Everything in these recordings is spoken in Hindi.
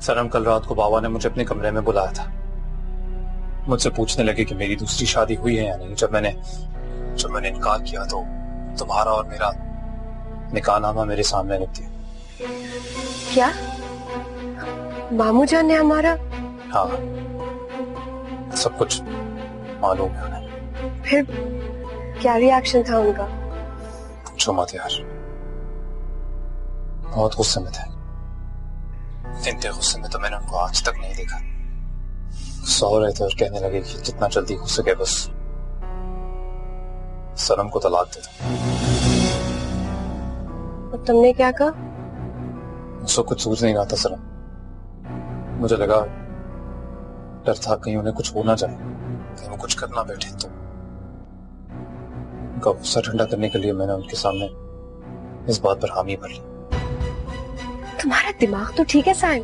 सनम, कल रात को बाबा ने मुझे अपने कमरे में बुलाया था। मुझसे पूछने लगे कि मेरी दूसरी शादी हुई है या नहीं। जब मैंने इनकार किया तो तुम्हारा और मेरा निकाहनामा मेरे सामने रख दिया। क्या मामू जान ने हमारा? हाँ, सब कुछ मालूम है उन्हें। फिर क्या रिएक्शन था उनका? पूछो मत यार, बहुत गुस्से में थे। इतने गुस्से में तो मैंने उनको आज तक नहीं देखा। सो रहे थे और कहने लगे कि जितना जल्दी हो सके बस सनम को तलाक दे दो। और तुमने क्या कहा? मुझसे कुछ सूझ नहीं रहा था सनम। मुझे लगा, डर था कहीं उन्हें कुछ हो ना जाए, कहीं वो कुछ करना बैठे। तो उनका गुस्सा ठंडा करने के लिए मैंने उनके सामने इस बात पर हामी भर ली। तुम्हारा दिमाग तो ठीक है साहिल।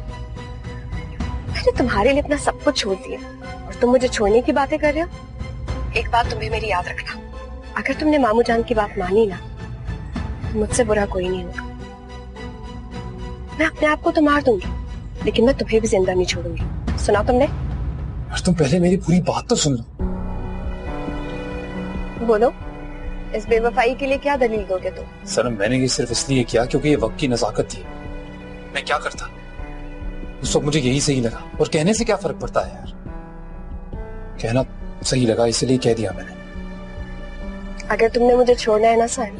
मैंने तुम्हारे लिए अपना सब कुछ छोड़ दिया और तुम मुझे छोड़ने की बातें कर रहे हो। एक बात तुम्हें मेरी याद रखना, अगर तुमने मामू जान की बात मानी ना तो मुझसे बुरा कोई नहीं होगा। मैं अपने आप को तो मार दूंगी लेकिन मैं तुम्हें भी जिंदा नहीं छोड़ूंगी। सुना तुमने? और तुम पहले मेरी पूरी बात तो सुन लो। बोलो, इस बेवफाई के लिए क्या दलील दोगे तुम? सनम, मैंने ये सिर्फ इसलिए किया क्योंकि ये वक्त की नजाकत थी। मैं क्या करता, उस वक्त मुझे यही सही लगा। और कहने से क्या फर्क पड़ता है यार, कहना सही लगा इसलिए कह दिया मैंने। अगर तुमने मुझे छोड़ना है ना साहिल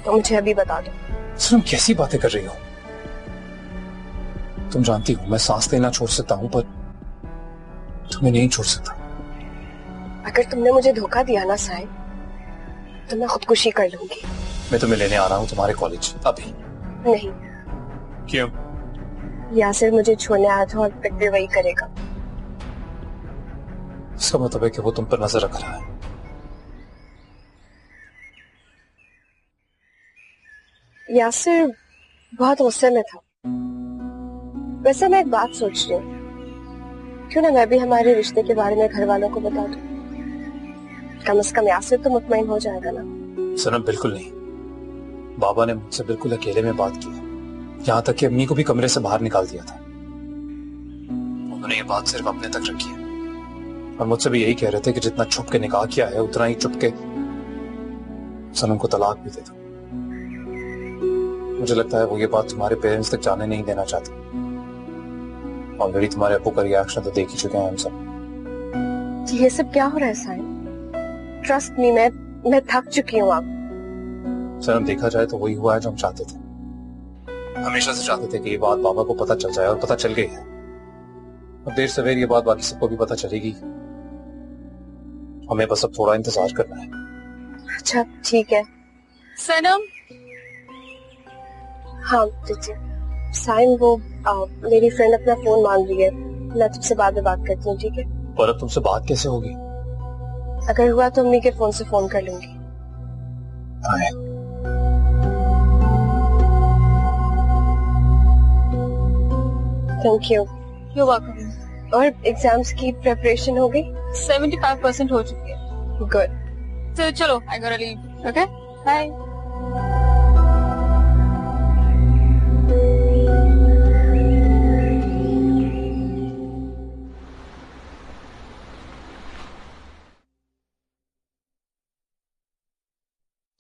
तो मुझे अभी बता दो। सनम, कैसी बातें कर रही हो? तुम जानती हो मैं सांस लेना छोड़ सकता हूं पर तुम्हें नहीं छोड़ सकता। अगर तुमने मुझे धोखा दिया ना साहिल तो मैं खुदकुशी कर लूंगी। मैं तुम्हें लेने आ रहा हूं तुम्हारे कॉलेज अभी। नहीं। क्यों? यासिर मुझे छोड़ने आया था और फिर भी वही करेगा। इसका मतलब है कि वो तुम पर नजर रख रहा है। यासिर बहुत गुस्से में था। वैसे मैं एक बात सोच रही हूँ, क्यों ना मैं भी हमारे रिश्ते के बारे में घर वालों को बता दूं। कम से कम यासिर तो मुतमईन हो जाएगा ना। सनम, बिल्कुल नहीं। बाबा ने मुझसे बिल्कुल अकेले में बात की, यहाँ तक कि अम्मी को भी कमरे से बाहर निकाल दिया था। उन्होंने ये बात सिर्फ अपने तक रखी है और मुझसे भी यही कह रहे थे कि जितना छुप के निकाह किया है उतना ही छुप के सनम को तलाक भी दे दो। मुझे लगता है वो ये बात तुम्हारे पेरेंट्स तक जाने नहीं देना चाहते। ऑलरेडी तुम्हारे अब्बू का रिएक्शन तो देख ही चुके हैं हम सब। ये सब क्या हो रहा है साहिल? ट्रस्ट मी, मैं थक चुकी हूँ अब। सनम, देखा जाए तो वही हुआ है जो हम चाहते थे। हमेशा से चाहते थे कि ये बात बाबा को पता चल जाए और पता चल गई है। अब देर सवेर ये बात बाकी सबको भी पता चलेगी। हमें बस अब थोड़ा इंतजार करना है। अच्छा ठीक है। सनम। हाँ दीजिए। साहिल, वो मेरी फ्रेंड अपना फोन मांग रही है, मैं तुमसे बाद में बात करती हूँ, ठीक है? पर अब तुमसे बात कैसे होगी? अगर हुआ तो अम्मी के फोन से फोन कर लूंगी। Thank you. You welcome. और एग्जाम्स की प्रिपरेशन हो गई? 75% हो चुकी है। गुड। तो चलो, आई गोटा लीव। Okay, bye.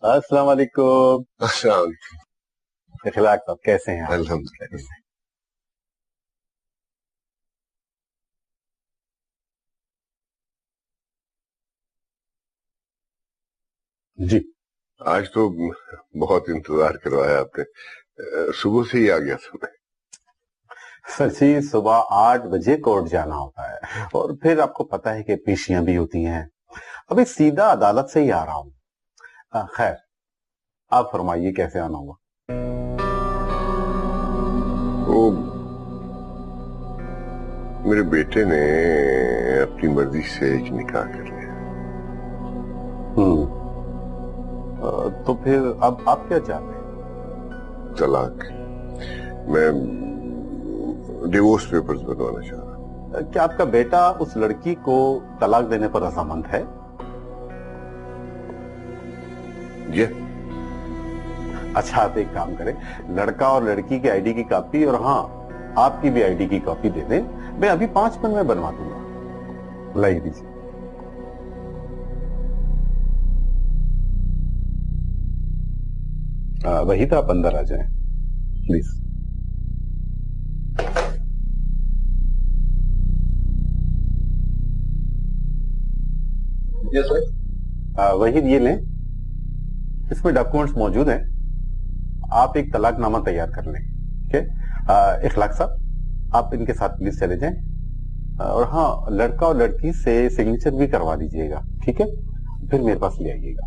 अस्सलाम वालेकुम। अस्सलाम। इखलाक साहब कैसे हैं? अल्हम्दुलिल्लाह। जी, आज तो बहुत इंतजार करवाया आपने। सुबह से ही आ गया था मैं। सर जी, सुबह 8 बजे कोर्ट जाना होता है और फिर आपको पता है कि पेशियां भी होती हैं। अभी सीधा अदालत से ही आ रहा हूँ। खैर, आप फरमाइए कैसे आना हुआ? वो मेरे बेटे ने अपनी मर्जी से एक निकाह कर लिया। तो फिर अब आप क्या चाहते हैं? तलाक। मैं डिवोर्स पेपर्स बनवाना चाह रहा हूँ। क्या आपका बेटा उस लड़की को तलाक देने पर रजामंद है? ये अच्छा, आप एक काम करें, लड़का और लड़की की आईडी की कॉपी और हाँ, आपकी भी आईडी की कॉपी दे दें, मैं अभी 5 मिनट में बनवा दूंगा। लाई दीजिए। वही तो, आप अंदर आ जाएं प्लीज। वही ये लें, इसमें डॉक्यूमेंट्स मौजूद हैं। आप एक तलाकनामा तैयार कर लें। ठीक है, इखलाक साहब आप इनके साथ प्लीज चले जाएं। और हाँ, लड़का और लड़की से सिग्नेचर भी करवा दीजिएगा, ठीक है? फिर मेरे पास ले आइएगा।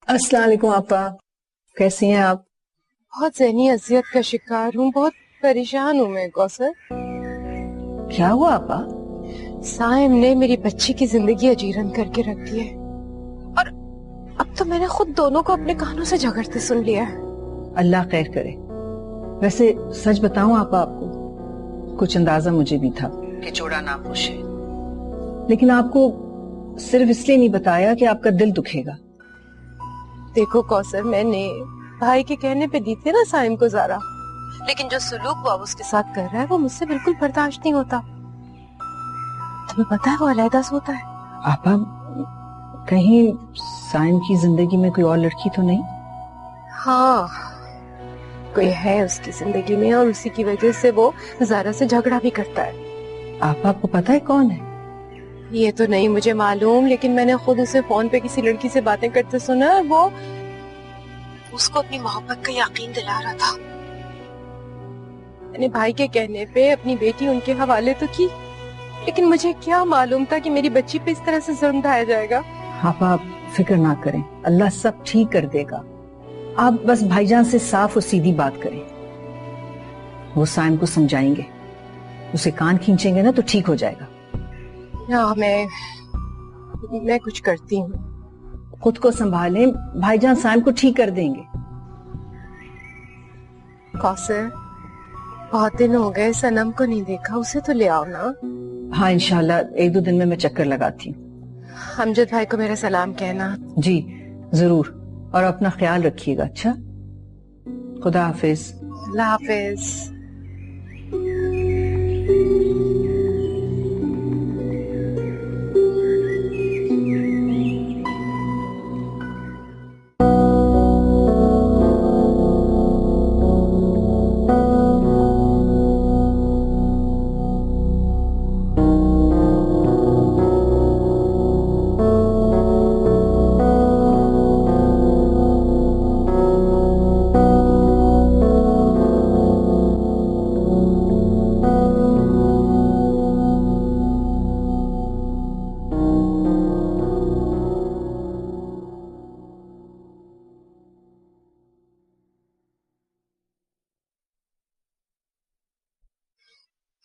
अस्सलाम वालेकुम आपा, कैसी हैं आप? बहुत ज़हनी अजियत का शिकार हूँ, बहुत परेशान हूँ मैं कौसर। क्या हुआ आपा? साइम ने मेरी बच्ची की जिंदगी अजीरन करके रख दी है और अब तो मैंने खुद दोनों को अपने कानों से झगड़ते सुन लिया है। अल्लाह खैर करे। वैसे सच बताऊं आपा, आपको कुछ अंदाजा मुझे भी था कि जोड़ा नाखुश है, लेकिन आपको सिर्फ इसलिए नहीं बताया कि आपका दिल दुखेगा। देखो कौसर, मैंने भाई के कहने पे दी थी ना साइम को ज़ारा, लेकिन जो सुलूक वो अब उसके साथ कर रहा है वो मुझसे बिल्कुल बर्दाश्त नहीं होता। तुम्हें पता है वो अलहदा सोता है। आपा, कहीं साइम की जिंदगी में कोई और लड़की तो नहीं? हाँ, कोई है उसकी जिंदगी में और उसी की वजह से वो ज़ारा से झगड़ा भी करता है। आपको पता है कौन है? ये तो नहीं मुझे मालूम, लेकिन मैंने खुद उसे फोन पे किसी लड़की से बातें करते सुना। वो उसको अपनी मोहब्बत का यकीन दिला रहा था। मैंने भाई के कहने पे अपनी बेटी उनके हवाले तो की, लेकिन मुझे क्या मालूम था कि मेरी बच्ची पे इस तरह से जुल्म ढाया जाएगा। आप फिक्र ना करें, अल्लाह सब ठीक कर देगा। आप बस भाईजान से साफ और सीधी बात करें, वो साइम को समझाएंगे, उसे कान खींचेंगे ना तो ठीक हो जाएगा। हाँ, मैं कुछ करती हूँ। खुद को संभालें, भाईजान साइम को ठीक कर देंगे। कौसर, बहुत दिन हो गए सनम को नहीं देखा, उसे तो ले आओ ना। हाँ इंशाल्लाह 1-2 दिन में मैं चक्कर लगाती हूँ। अमजद भाई को मेरा सलाम कहना। जी जरूर, और अपना ख्याल रखिएगा। अच्छा, खुदा हाफिज। अल्लाह हाफिज।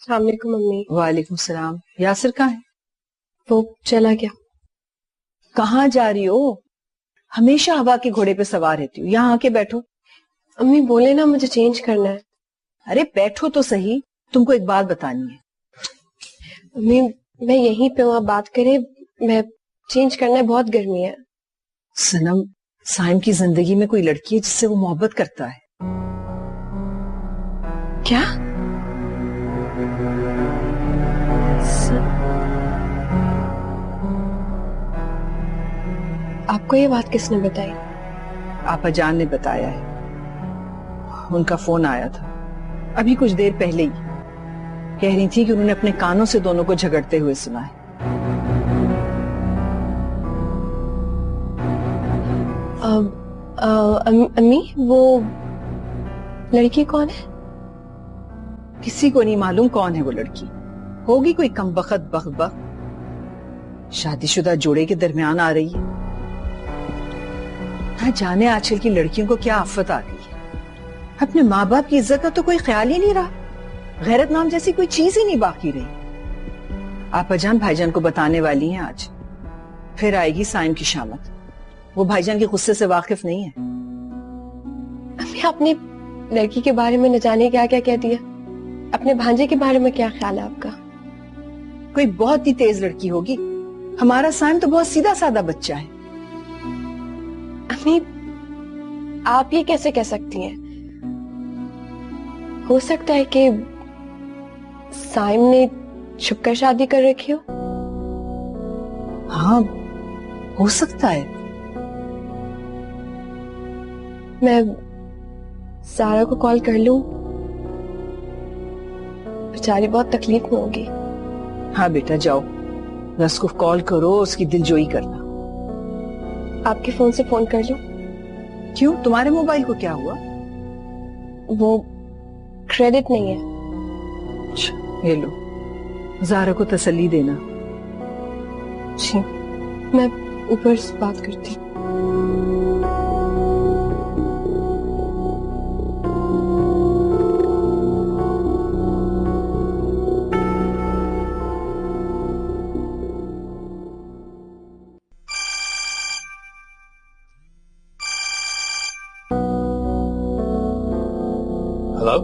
अस्सलाम वालेकुम मम्मी। वालेकुम सलाम। यासिर कहाँ है? वो चला गया। कहाँ जा रही हो? हमेशा हवा के घोड़े पे सवार रहती हो, यहाँ आके बैठो। अम्मी बोले ना मुझे चेंज करना है। अरे बैठो तो सही, तुमको एक बात बतानी है। अम्मी मैं यहीं पे हूँ, आप बात करें। मैं चेंज करना है, बहुत गर्मी है। सनम, साइम की जिंदगी में कोई लड़की है जिससे वो मोहब्बत करता है। क्या? आपको ये बात किसने बताई? आपा जान ने बताया है। उनका फोन आया था अभी कुछ देर पहले ही। कह रही थी कि उन्होंने अपने कानों से दोनों को झगड़ते हुए सुना है। अम्मी वो लड़की कौन है? किसी को नहीं मालूम कौन है वो लड़की। होगी कोई कमबख्त बख्त, शादीशुदा जोड़े के दरमियान आ रही है। ना जाने आजकल की लड़कियों को क्या आफत आ गई है। अपने माँ बाप की इज्जत का तो कोई ख्याल ही नहीं रहा, गैरत नाम जैसी कोई चीज ही नहीं बाकी रही। आपाजान भाईजान को बताने वाली हैं आज, फिर आएगी साइम की शामत। वो भाईजान के गुस्से से वाकिफ नहीं है। अम्मी आपने लड़की के बारे में न जाने क्या क्या कह दिया। अपने भांजे के बारे में क्या ख्याल है आपका? कोई बहुत ही तेज लड़की होगी। हमारा साइम तो बहुत सीधा साधा बच्चा है। अम्मी, आप ये कैसे कह सकती हैं? हो सकता है कि साइम ने छुपकर शादी कर रखी हो। हाँ, हो सकता है। मैं सारा को कॉल कर लूं? बेचारी बहुत तकलीफ में होगी। हाँ बेटा, जाओ, रस को कॉल करो, उसकी दिलजोई करना। आपके फोन से फोन कर लूं? क्यों, तुम्हारे मोबाइल को क्या हुआ? वो क्रेडिट नहीं है। अच्छा, ये लो, ज़ारा को तसल्ली देना। जी, मैं ऊपर से बात करती हूँ। हेलो।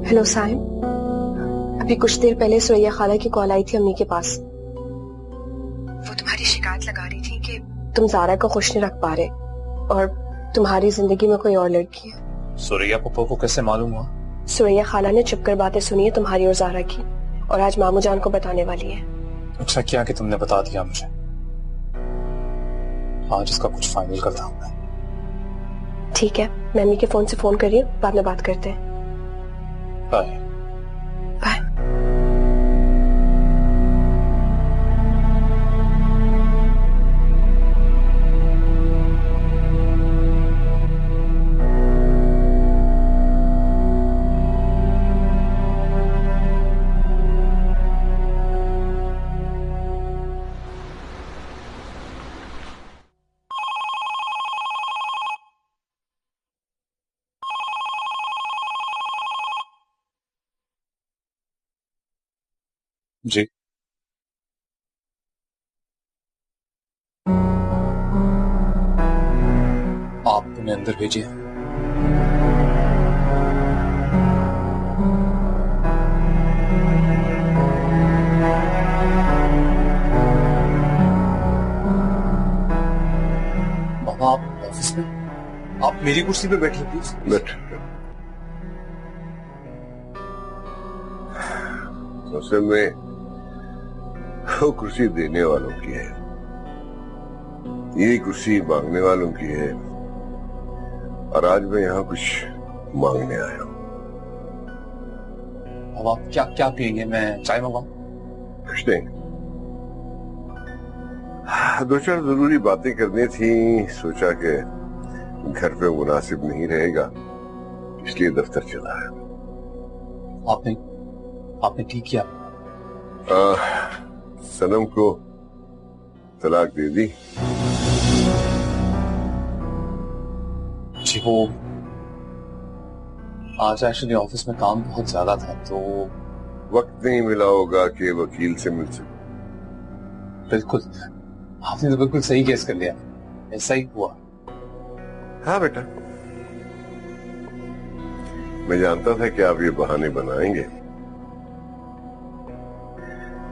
हेलो साइम, अभी कुछ देर पहले सुरैया खाला की कॉल आई थी अम्मी के पास। वो तुम्हारी शिकायत लगा रही थी कि तुम ज़ारा को खुश नहीं रख पा रहे और तुम्हारी जिंदगी में कोई और लड़की है। सुरैया पप्पो को कैसे मालूम हुआ? सुरैया खाला ने चुपकर बातें सुनी है तुम्हारी और ज़ारा की, और आज मामू जान को बताने वाली है। अच्छा किया कि तुमने बता दिया मुझे। आज इसका कुछ फाइनल करता हूँ मैं। ठीक है, मैं अम्मी के फोन से फोन कर रही हूँ, बाद में बात करते हैं। बाय। बाय। जी। आप उन्हें अंदर भेजिए। बाबा, आप ऑफिस में? आप मेरी कुर्सी पे बैठिए प्लीज। बैठ। असल में वो कुर्सी देने वालों की है, ये कुर्सी मांगने वालों की है, और आज मैं यहाँ कुछ मांगने आया हूँ। अब आप क्या क्या पियेंगे? मैं चाय मंगाऊं? कुछ नहीं, दो चार जरूरी बातें करनी थी, सोचा कि घर पे मुनासिब नहीं रहेगा, इसलिए दफ्तर चला है। आपने ठीक किया। सनम को तलाक दे दी। जी, वो आज एक्चुअली ऑफिस में काम बहुत ज्यादा था, तो वक्त नहीं मिला होगा कि वकील से मिल सके। बिल्कुल, आपने तो बिल्कुल सही केस कर लिया, ऐसा ही हुआ। हाँ बेटा, मैं जानता था कि आप ये बहाने बनाएंगे,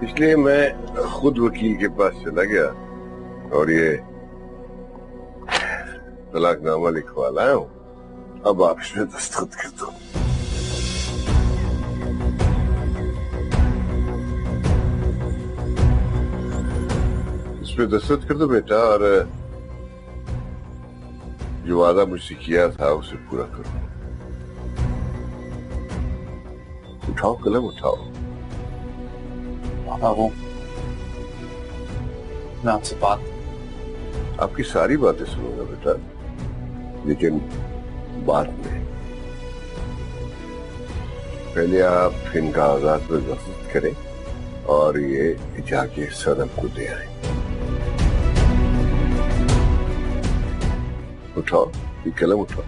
इसलिए मैं खुद वकील के पास चला गया और ये तलाकनामा लिखवा लाया हूं। अब आप इसमें दस्तखत कर दो। इसमें दस्तखत कर दो बेटा, और जो वादा मुझसे किया था उसे पूरा करो। उठाओ कलम, उठाओ। पापा, वो मैं आपसे आपकी सारी बातें सुनूंगा बेटा, लेकिन बाद में। पहले आप इन कागजात पर दस्तखत करें और ये जाके सनम को दे आए। उठाओ, ये कलम उठाओ।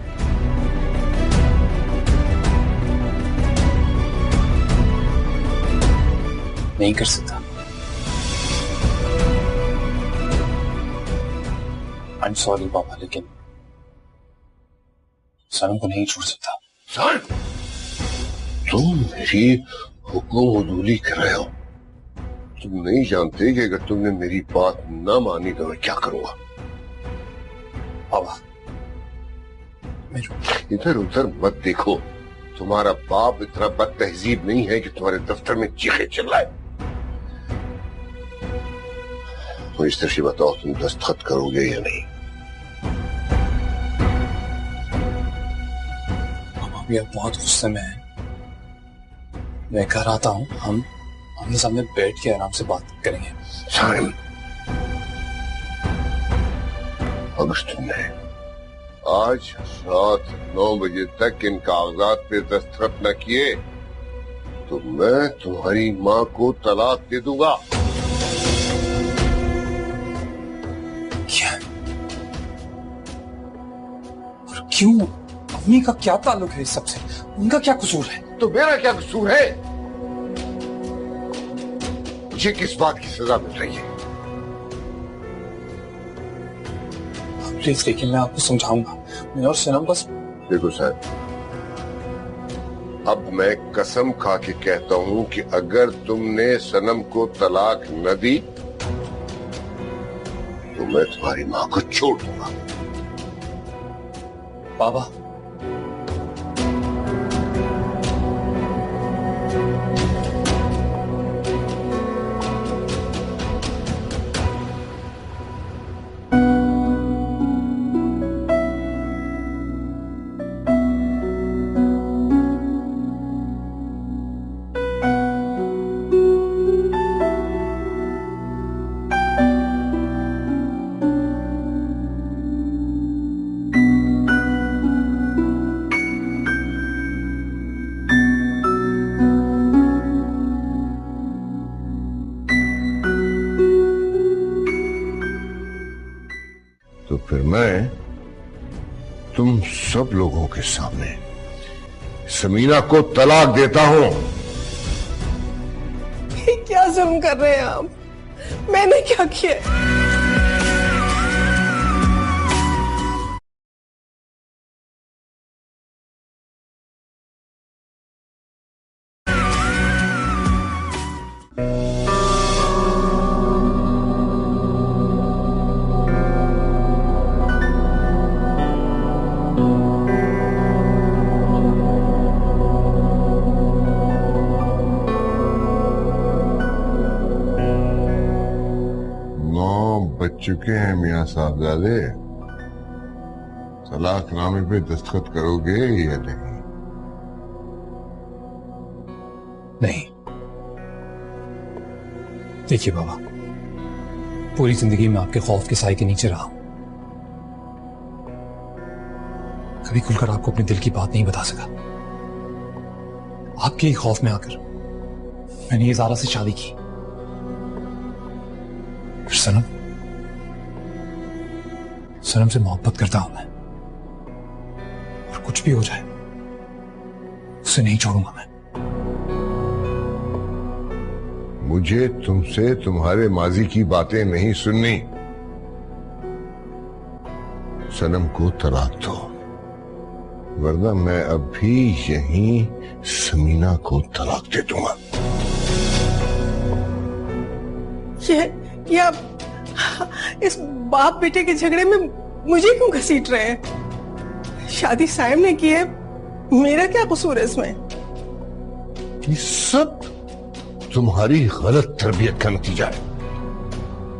नहीं कर सकता। आई एम सॉरी पापा, लेकिन सनम को नहीं छोड़ सकता। सन, तुम मेरी हुक्म उदूली कर रहे हो। तुम नहीं जानते कि अगर तुमने मेरी बात ना मानी तो मैं क्या करूंगा। बाबा इधर उधर मत देखो। तुम्हारा बाप इतना बद तहजीब नहीं है कि तुम्हारे दफ्तर में चीखे चिल्लाए। तो इस तरह से बताओ, तुम दस्तखत करोगे या नहीं? अभी आप बहुत गुस्से में हैं। मैं घर आता हूँ, हम आमने सामने बैठ के आराम से बात करेंगे। साइम, अगर तुमने आज रात 9 बजे तक इन कागजात पे दस्तखत न किए तो मैं तुम्हारी माँ को तलाक दे दूंगा। क्या? और क्यों? अम्मी का क्या ताल्लुक है इस सबसे? उनका क्या कसूर है? तो मेरा क्या कसूर है? मुझे किस बात की सजा मिल रही है? प्लीज देखिए, मैं आपको समझाऊंगा। मैं और सनम बस। देखो साहब, अब मैं कसम खा के कहता हूं कि अगर तुमने सनम को तलाक न दी तो मैं तुम्हारी मां को छोड़ दूंगा। बाबा, तो फिर मैं तुम सब लोगों के सामने समीना को तलाक देता हूं। क्या जुल्म कर रहे हैं आप? मैंने क्या किया? बच चुके हैं मियां साहबजादे। तलाकनामे पे दस्तखत करोगे या नहीं? नहीं। देखिए बाबा, पूरी जिंदगी में आपके खौफ के साए के नीचे रहा हूं। कभी खुलकर आपको अपने दिल की बात नहीं बता सका। आपके ही खौफ में आकर मैंने ये ज़ारा से शादी की। फिर सनम से मोहब्बत करता हूं मैं, और कुछ भी हो जाए उसे नहीं छोड़ूंगा मैं। मुझे तुमसे तुम्हारे माजी की बातें नहीं सुननी। सनम को तलाक दो, वरना मैं अभी यहीं समीना को तलाक दे दूंगा। ये आप इस बाप बेटे के झगड़े में मुझे क्यों घसीट रहे हैं? शादी साइम ने की है, मेरा क्या कसूर है इसमें? ये सब तुम्हारी गलत तरबियत का नतीजा है।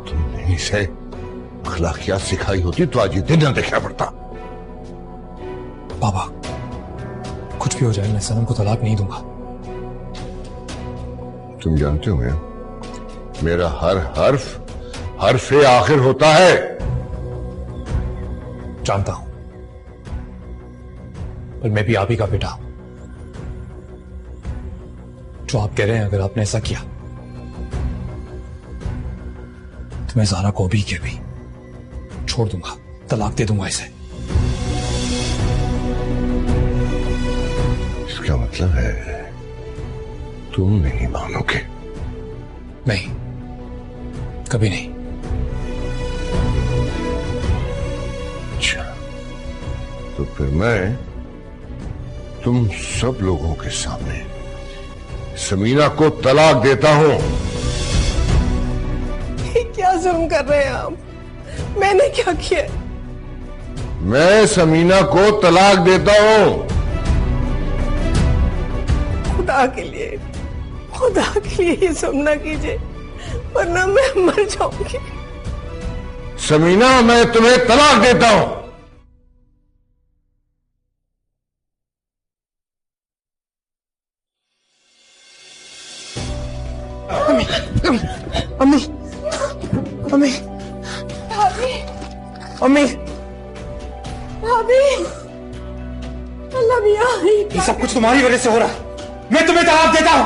तुमने इसे अखलाकियात सिखाई होती तो आज ये दिन न देखना पड़ता। बाबा, कुछ भी हो जाए मैं सनम को तलाक नहीं दूंगा। तुम जानते हो मेरा हर हर्फ आखिर होता है। जानता हूं, पर मैं भी आप ही का बेटा हूं। जो आप कह रहे हैं, अगर आपने ऐसा किया तो मैं ज़ारा को भी के भी छोड़ दूंगा, तलाक दे दूंगा इसे। इसका मतलब है तुम नहीं मानोगे? नहीं, कभी नहीं। अच्छा, तो फिर मैं तुम सब लोगों के सामने समीना को तलाक देता हूं। क्या जुल्म कर रहे हैं आप? मैंने क्या किया? मैं समीना को तलाक देता हूं। खुदा के लिए ये जुल्म ना कीजिए, वरना मैं मर जाऊंगी। समीना, मैं तुम्हें तलाक देता हूं। अम्मी, अम्मी, भाभी, अम्मी, भाभी, अल्लाह मियां, ये सब कुछ तुम्हारी वजह से हो रहा है। मैं तुम्हें तलाक देता हूं।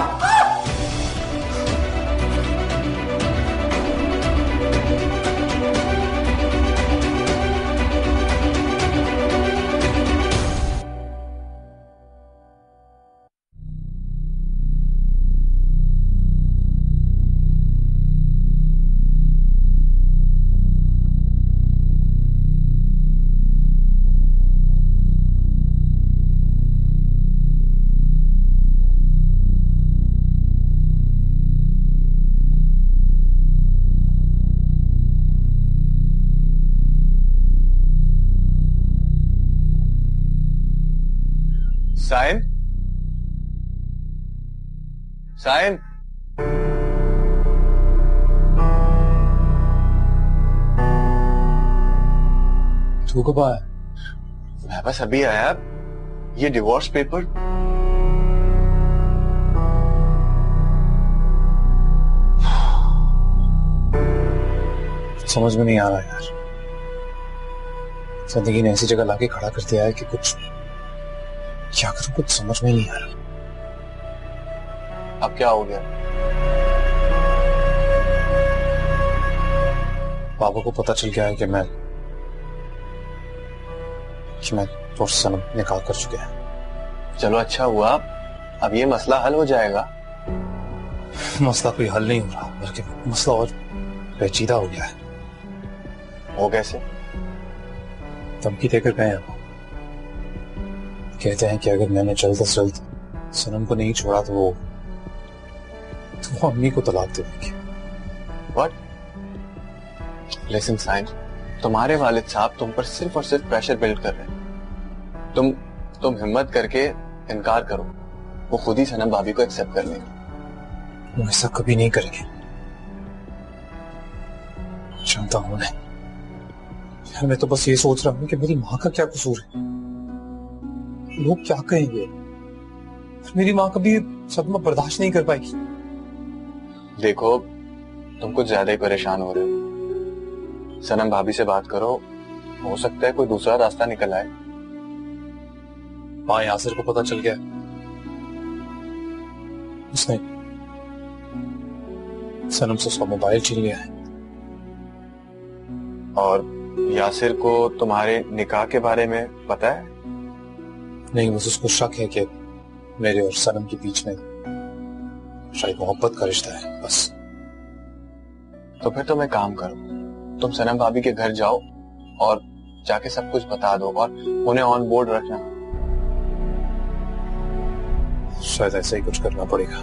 साइन, साइन, तू कब आया? मैं बस अभी आया। ये डिवोर्स पेपर समझ में नहीं आ रहा यार। जिंदगी ने ऐसी जगह लाके खड़ा कर दिया है कि कुछ क्या करूं, कुछ समझ में नहीं आ रहा। अब क्या हो गया? बाबा को पता चल गया है कि मैं तो सनम निकाह कर चुके हैं। चलो अच्छा हुआ, अब ये मसला हल हो जाएगा। मसला कोई हल नहीं हो रहा, बल्कि मसला और पेचीदा हो गया है। वो कैसे? धमकी देकर गए हैं। कहते हैं कि अगर मैंने जल्द से जल्द सनम को नहीं छोड़ा तो वो अम्मी को तलाक दे देंगे। व्हाट? लिसन साइन, तुम्हारे वालिद साहब तुम पर सिर्फ और सिर्फ प्रेशर बिल्ड कर रहे हैं। तुम हिम्मत करके इनकार करो, वो खुद ही सनम भाभी को एक्सेप्ट कर लेंगे। वो ऐसा कभी नहीं करेंगे, जानता हूं मैं। यार मैं तो बस ये सोच रहा हूं कि मेरी माँ का क्या कसूर है। लोग क्या कहेंगे? मेरी माँ कभी सदमा बर्दाश्त नहीं कर पाएगी। देखो, तुम कुछ ज्यादा ही परेशान हो रहे हो। सनम भाभी से बात करो, हो सकता है कोई दूसरा रास्ता निकल आए। माँ यासिर को पता चल गया, उसने सनम से उसका मोबाइल छीन लिया है। और यासिर को तुम्हारे निकाह के बारे में पता है? नहीं, बस उसको शक है कि मेरे और सनम के बीच में शायद मोहब्बत का रिश्ता है, बस। तो फिर तुम एक काम करो, तुम सनम भाभी के घर जाओ और जाके सब कुछ बता दो और उन्हें ऑन बोर्ड रखना। शायद ऐसा ही कुछ करना पड़ेगा।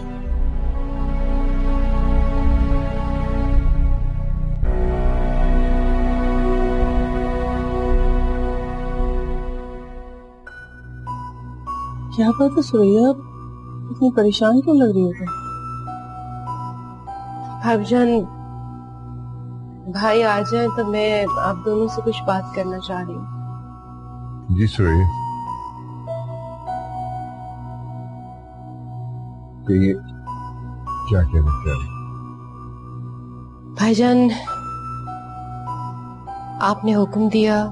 क्या बात है सुरैया, इतनी परेशान क्यों लग रही हो तुम? भाईजान, भाई आ जाए तो मैं आप दोनों से कुछ बात करना चाह रही हूँ। जी सुरैया, कहिए क्या कहना चाह रही? भाईजान, आपने हुक्म दिया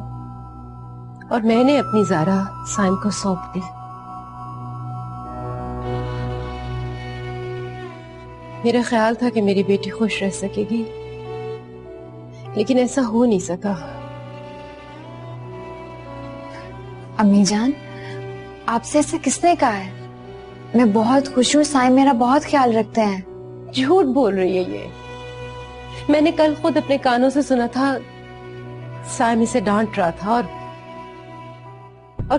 और मैंने अपनी ज़ारा साइम को सौंप दी। मेरा ख्याल था कि मेरी बेटी खुश रह सकेगी, लेकिन ऐसा हो नहीं सका। अम्मी जान, आपसे ऐसा किसने कहा है? मैं बहुत खुश हूँ, साइम मेरा बहुत ख्याल रखते हैं। झूठ बोल रही है ये। मैंने कल खुद अपने कानों से सुना था, साइम इसे डांट रहा था और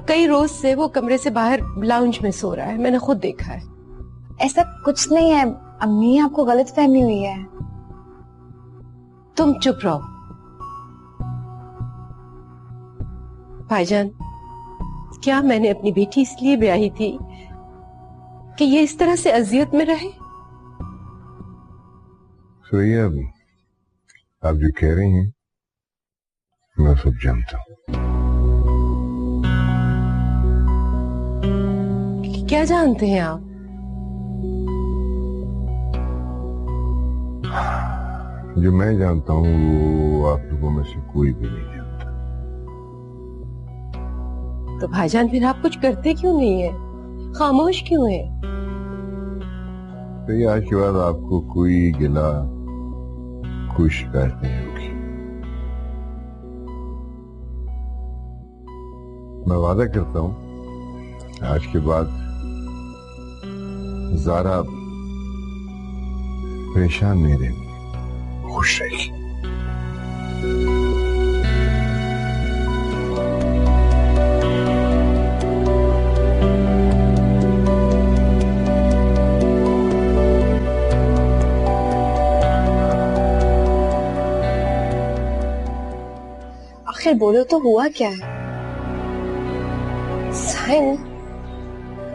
कई रोज से वो कमरे से बाहर लाउंज में सो रहा है। मैंने खुद देखा है। ऐसा कुछ नहीं है अम्मी, आपको गलत फहमी हुई है। तुम चुप रहो। भाईजान, क्या मैंने अपनी बेटी इसलिए ब्याही थी कि ये इस तरह से अजियत में रहे? सुरैया, आप जो कह रही हैं मैं सब जानता हूं। क्या जानते हैं आप? जो मैं जानता हूं वो आप लोगों में से कोई भी नहीं जानता। तो भाईजान फिर आप कुछ करते क्यों नहीं है, खामोश क्यों है? तो ये आज के बाद आपको कोई गिला, कोई शिकायत नहीं होगी। मैं वादा करता हूं आज के बाद ज़ारा परेशान नहीं रहेगी, खुश रहेगी। आखिर बोलो तो हुआ क्या है? साइम,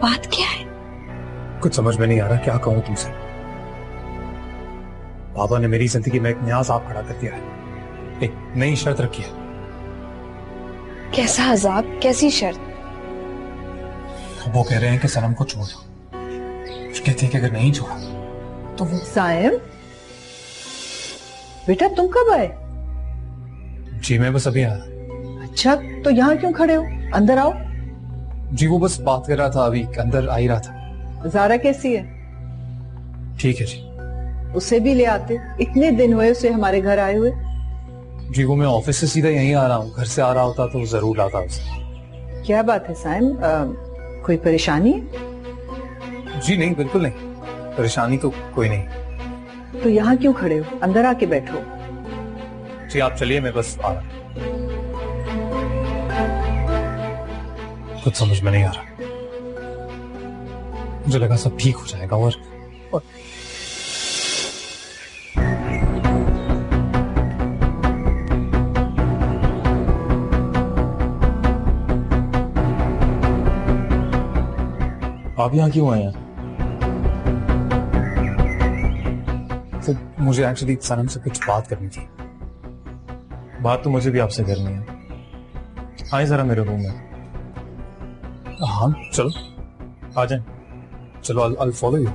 बात क्या है? कुछ समझ में नहीं आ रहा क्या कहूं तुमसे। बाबा ने मेरी जिंदगी में एक नया अजाब खड़ा कर दिया है, एक नई शर्त रखी है। कैसा अजाब, कैसी शर्त? वो कह रहे हैं कि सनम को छोड़ दो। कहती है कि अगर नहीं छोड़ा तो वो। साइम, बेटा तुम कब आए? जी मैं बस अभी आया। अच्छा, तो यहाँ क्यों खड़े हो? अंदर आओ। जी वो बस बात कर रहा था, अभी अंदर आ ही रहा था। ज़ारा कैसी है? ठीक है जी। उसे भी ले आते, इतने दिन हुए उसे हमारे घर आए हुए। जी वो मैं ऑफिस से सीधा यहीं आ रहा हूँ, घर से आ रहा होता तो जरूर लाता उसे। क्या बात है साइम, कोई परेशानी है? जी नहीं, बिल्कुल नहीं, परेशानी तो कोई नहीं। तो यहाँ क्यों खड़े हो? अंदर आके बैठो। जी आप चलिए, मैं बस आ रहा हूँ। कुछ समझ में नहीं आ रहा, मुझे लगा सब ठीक हो जाएगा और आप यहाँ क्यों आए हैं? तो मुझे एक्चुअली सनम से कुछ बात करनी थी। बात तो मुझे भी आपसे करनी है। आए जरा मेरे रूम में। हाँ चलो आ जाए। चलो I'll follow you।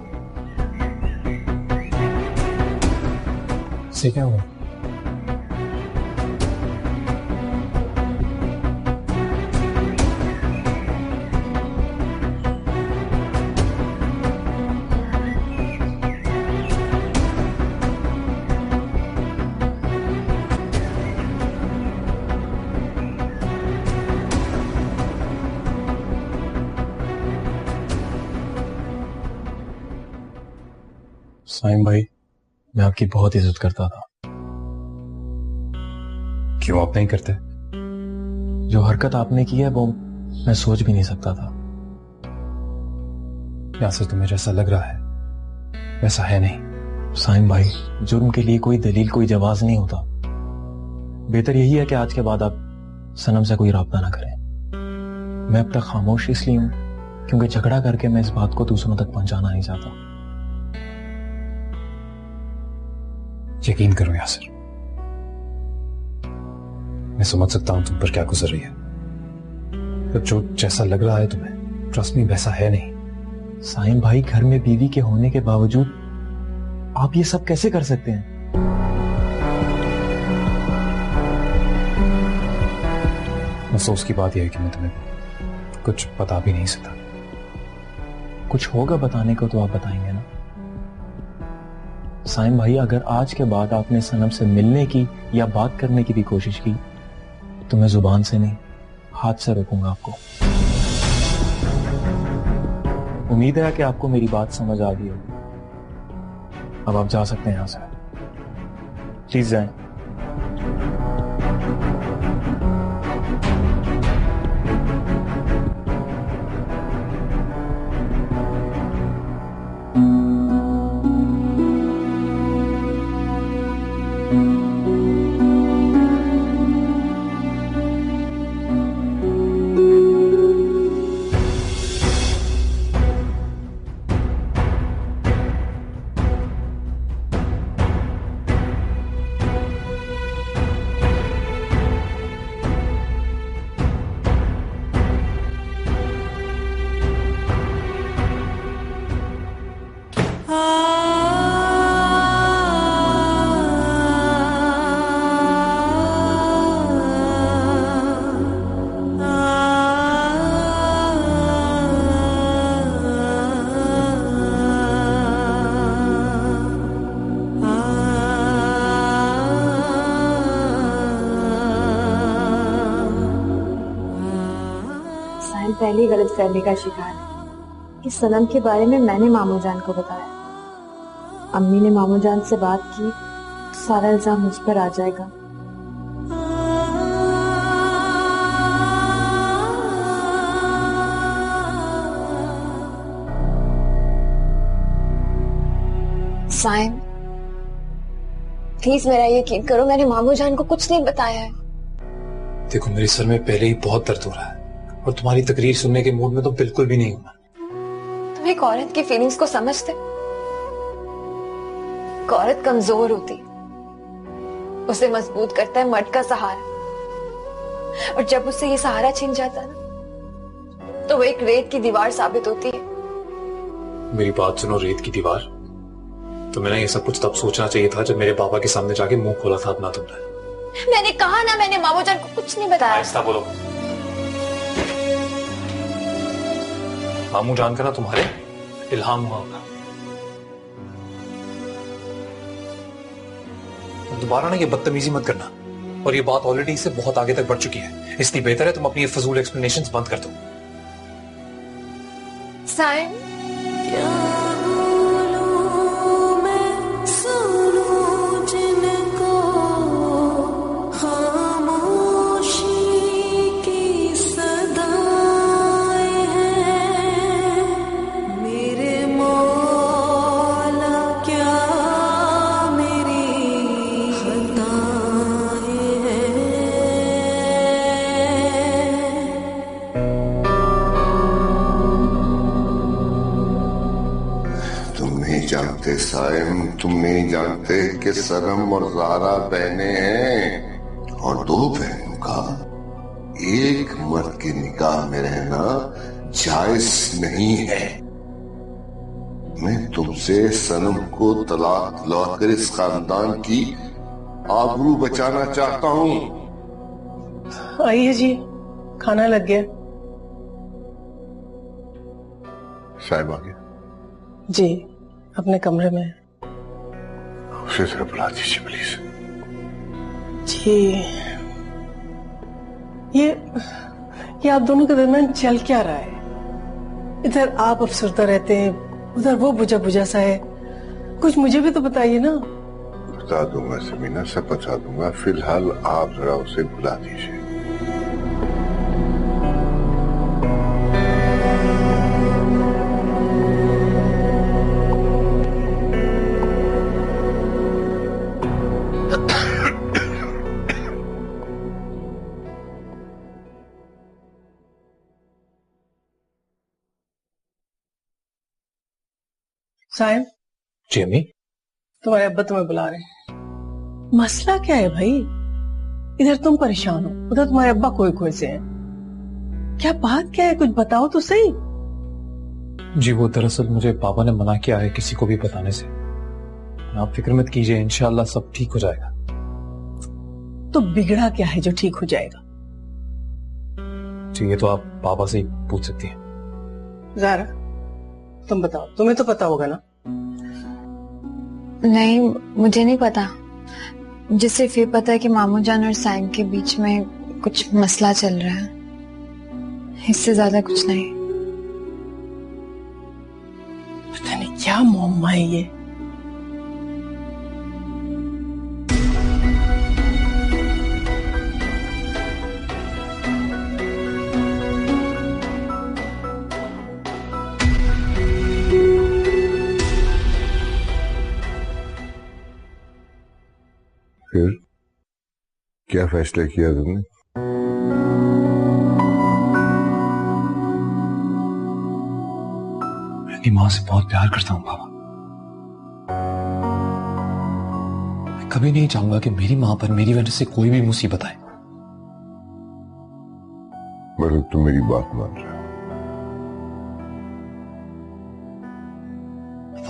से क्या हुआ? साइम भाई, मैं आपकी बहुत इज्जत करता था। क्यों आप नहीं करते? जो हरकत आपने की है वो मैं सोच भी नहीं सकता था। यासर तुम्हें जैसा लग रहा है वैसा है नहीं। साइम भाई, जुर्म के लिए कोई दलील, कोई जवाज नहीं होता। बेहतर यही है कि आज के बाद आप सनम से कोई राब्ता ना करें। मैं अब तक खामोश इसलिए हूं क्योंकि झगड़ा करके मैं इस बात को दूसरों तक पहुंचाना नहीं चाहता। यकीन करो यासर, मैं समझ सकता हूं तुम पर क्या गुजर रही है, तो जो जैसा लग रहा है तुम्हें, ट्रस्ट मी, वैसा है नहीं। साइम भाई, घर में बीवी के होने के बावजूद आप ये सब कैसे कर सकते हैं? अफसोस की बात यह है कि मैं तुम्हें कुछ बता भी नहीं सकता। कुछ होगा बताने को तो आप बताएंगे ना। साइम भाई, अगर आज के बाद आपने सनम से मिलने की या बात करने की भी कोशिश की तो मैं जुबान से नहीं, हाथ से रोकूंगा आपको। उम्मीद है कि आपको मेरी बात समझ आ गई होगी। अब आप जा सकते हैं यहां से, प्लीज जाएं। साहिल पहली गलतफहमी का शिकार है कि सनम के बारे में मैंने मामू जान को बताया। अम्मी ने मामू जान से बात की तो सारा इल्जाम मुझ पर आ जाएगा। साइम प्लीज मेरा यकीन करो, मैंने मामू जान को कुछ नहीं बताया है। देखो मेरे सर में पहले ही बहुत दर्द हो रहा है और तुम्हारी तकरीर सुनने के मूड में तो बिल्कुल भी नहीं हूं। तुम एक औरत की फीलिंग्स को समझते? एक औरत कमजोर होती, उसे मजबूत करता है मर्द का सहारा, और जब उससे ये सहारा छिन जाता है ना तो वो एक रेत की दीवार साबित होती है। मेरी बात सुनो, रेत की दीवार? तो मैंने ये सब कुछ तब सोचना चाहिए था जब मेरे बाबा के सामने जाके मुंह खोला था अपना तुमने। मैंने कहा ना, मैंने मामू जान को कुछ नहीं बताया। आहिस्ता बोलो। मामू जान का ना तुम्हारे इल्हाम हुआ होगा। दोबारा ना ये बदतमीजी मत करना, और ये बात ऑलरेडी इससे बहुत आगे तक बढ़ चुकी है, इसलिए बेहतर है तुम अपनी ये फजूल एक्सप्लेनेशंस बंद कर दो। साइम जानते साइम, तुम नहीं जानते कि सनम और ज़ारा बहनें हैं, और दो बहनों का एक मर्द के निकाह में रहना जायज नहीं है। मैं तुमसे सनम को तलाक दिलवाकर इस खानदान की आबरू बचाना चाहता हूँ। आइए जी, खाना लग गया। साहिब आ गया जी, अपने कमरे में। उसे जरा बुला दीजिए प्लीज। जी, ये आप दोनों के दरमियान चल क्या रहा है? इधर आप अफसरदा रहते हैं, उधर वो बुझा बुझा सा है। कुछ मुझे भी तो बताइए ना। बता दूंगा समीना, सब बता दूंगा। फिलहाल आप जरा उसे बुला दीजिए। साहिब जी अम्मी। तुम्हारे अब्बा तुम्हें बुला रहे हैं। मसला क्या है भाई? इधर तुम परेशान हो, उधर तुम्हारे अब्बा खोए खोए से हैं। क्या बात क्या है, कुछ बताओ तो सही। जी वो दरअसल मुझे पापा ने मना किया है किसी को भी बताने से। आप फिक्र मत कीजिए, इंशाल्लाह सब ठीक हो जाएगा। तो बिगड़ा क्या है जो ठीक हो जाएगा? जी ये तो आप पापा से ही पूछ सकती हैं। ज़ारा तुम बताओ, तुम्हें तो पता होगा ना। नहीं, मुझे नहीं पता। मुझे सिर्फ ये पता है कि मामू जान और साइम के बीच में कुछ मसला चल रहा है, इससे ज्यादा कुछ नहीं। पता नहीं क्या मुअम्मा है ये। फिर क्या फैसला किया तुमने? मैं अपनी माँ से बहुत प्यार करता हूँ बाबा। मैं कभी नहीं चाहूंगा कि मेरी माँ पर मेरी वजह से कोई भी मुसीबत आए। मतलब तुम मेरी बात मान रहे हो?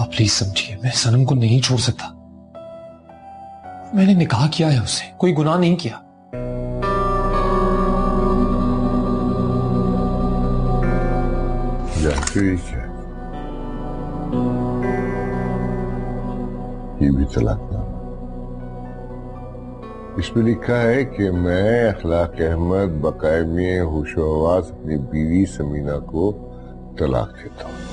आप प्लीज समझिए, मैं सनम को नहीं छोड़ सकता। मैंने निकाह किया है उससे, कोई गुनाह नहीं किया। ठीक है, ये भी तलाकनामा। इसमें लिखा है कि मैं अखलाक अहमद बकायमी होशो आवाज अपनी बीवी समीना को तलाक देता हूं।